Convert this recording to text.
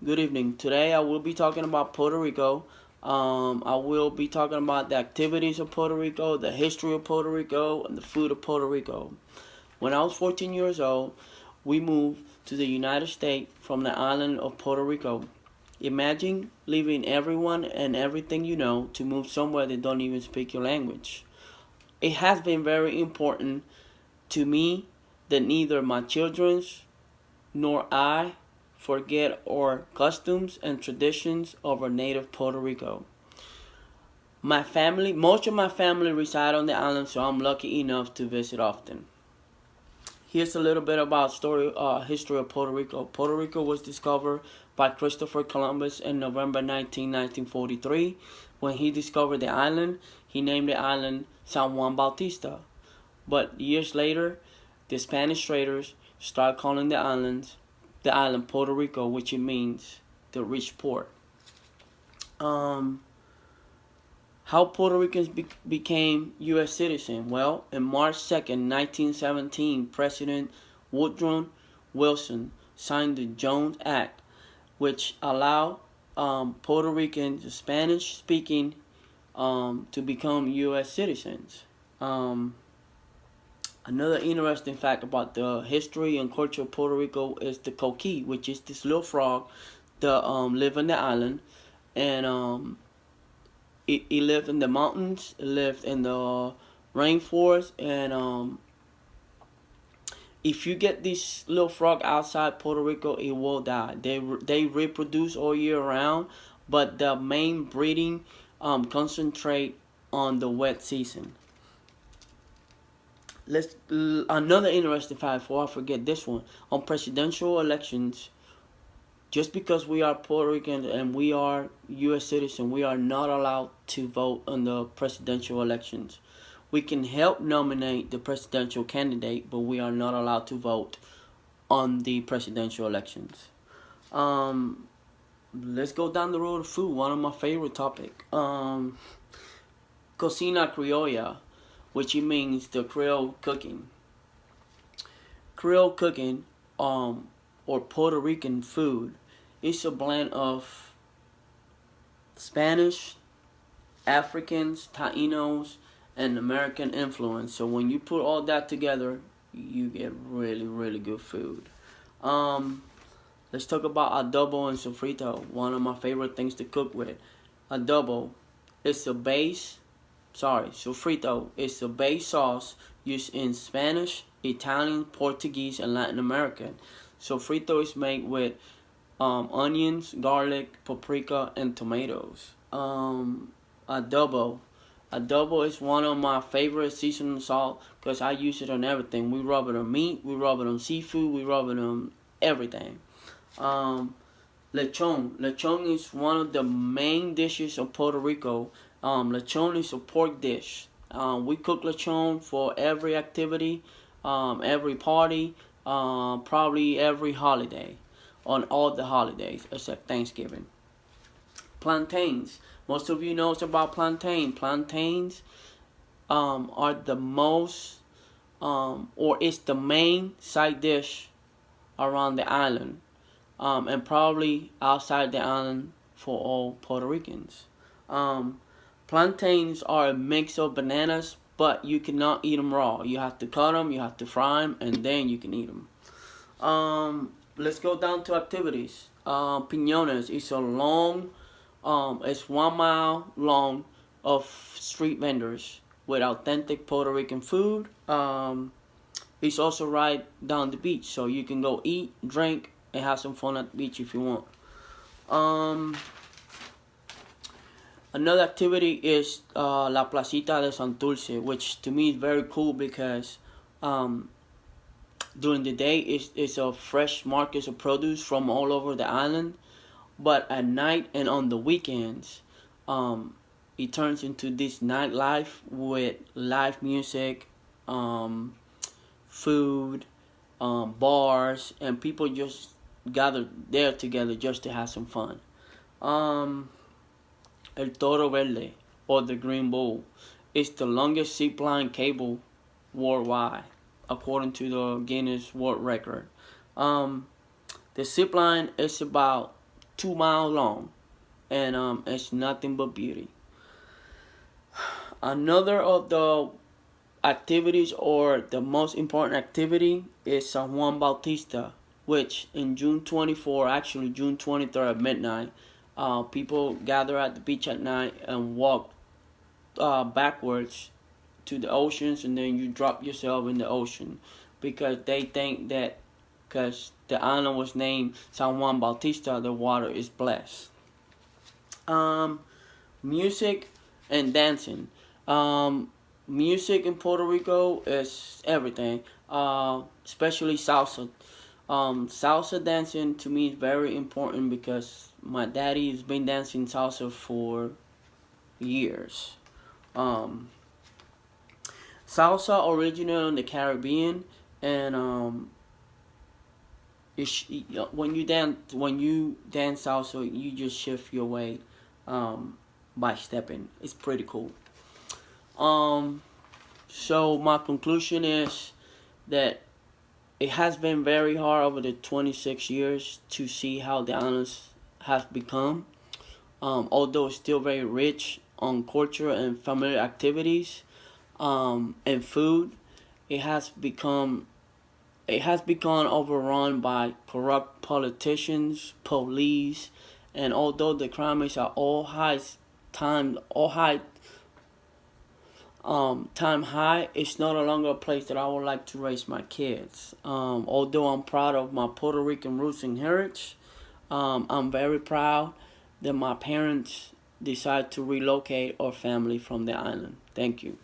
Good evening. Today I will be talking about Puerto Rico. I will be talking about the activities of Puerto Rico, the history of Puerto Rico, and the food of Puerto Rico. When I was 14 years old, we moved to the United States from the island of Puerto Rico. Imagine leaving everyone and everything you know to move somewhere that don't even speak your language. It has been very important to me that neither my children's nor I forget our customs and traditions of our native Puerto Rico. Most of my family reside on the island, so I'm lucky enough to visit often. Here's a little bit about history of Puerto Rico. Puerto Rico was discovered by Christopher Columbus in November 1943. When he discovered the island, he named the island San Juan Bautista. But years later, the Spanish traders started calling the island Puerto Rico, which it means the rich port. Um, how Puerto Ricans became U.S. citizens? Well, in March 2nd, 1917, President Woodrow Wilson signed the Jones Act, which allowed Puerto Ricans, Spanish-speaking, to become U.S. citizens. Um, Another interesting fact about the history and culture of Puerto Rico is the coqui, which is this little frog that live on the island, and it lived in the mountains, it lived in the rainforest, and if you get this little frog outside Puerto Rico, it will die. They reproduce all year round, but the main breeding concentrate on the wet season. Let's Another interesting fact before I forget this one. On presidential elections, just because we are Puerto Rican and we are U.S. citizens, we are not allowed to vote on the presidential elections. We can help nominate the presidential candidate, but we are not allowed to vote on the presidential elections. Let's go down the road of food. One of my favorite topic. Cocina criolla, which it means the Creole cooking. Creole cooking, or Puerto Rican food, is a blend of Spanish, Africans, Tainos, and American influence. So when you put all that together, you get really, really good food. Um, let's talk about adobo and sofrito. One of my favorite things to cook with. Adobo is a base sofrito is a base sauce used in Spanish, Italian, Portuguese, and Latin American. Sofrito is made with onions, garlic, paprika, and tomatoes. Adobo. Adobo is one of my favorite seasonal salt because I use it on everything. We rub it on meat, we rub it on seafood, we rub it on everything. Um, Lechon. Lechon is one of the main dishes of Puerto Rico. Lechon is a pork dish. We cook lechon for every activity, every party, probably every holiday, on all the holidays except Thanksgiving. Plantains. Most of you knows about plantain. Plantains are the most, or it's the main side dish around the island, and probably outside the island for all Puerto Ricans. Um, Plantains are a mix of bananas, but you cannot eat them raw. You have to cut them, you have to fry them, and then you can eat them. Let's go down to activities. Piñones is a long, it's 1 mile long of street vendors with authentic Puerto Rican food. It's also right down the beach, so you can go eat, drink, and have some fun at the beach if you want. Um, Another activity is La Placita de Santurce, which to me is very cool because um, during the day it's a fresh market of produce from all over the island, but at night and on the weekends, um, it turns into this nightlife with live music, um, food, bars, and people just gather there together just to have some fun. Um, El Toro Verde, or the Green Bull, is the longest zipline cable worldwide, according to the Guinness World Record. Um, the zipline is about 2 miles long, and it's nothing but beauty. Another of the activities, or the most important activity, is San Juan Bautista, which in June 24, actually June 23rd at midnight, people gather at the beach at night and walk backwards to the oceans, and then you drop yourself in the ocean, because they think that because the island was named San Juan Bautista, the water is blessed. Music and dancing. Music in Puerto Rico is everything, especially salsa. Salsa dancing to me is very important because my daddy has been dancing salsa for years. Um, Salsa originated in the Caribbean, and when you dance salsa, you just shift your weight by stepping. It's pretty cool. Um, so my conclusion is that it has been very hard over the 26 years to see how the islands have become. Although it's still very rich on culture and family activities, and food, it has become it has become overrun by corrupt politicians, police, and although the crime rates are all high time high, it's no longer a place that I would like to raise my kids. Although I'm proud of my Puerto Rican roots and heritage, I'm very proud that my parents decided to relocate our family from the island. Thank you.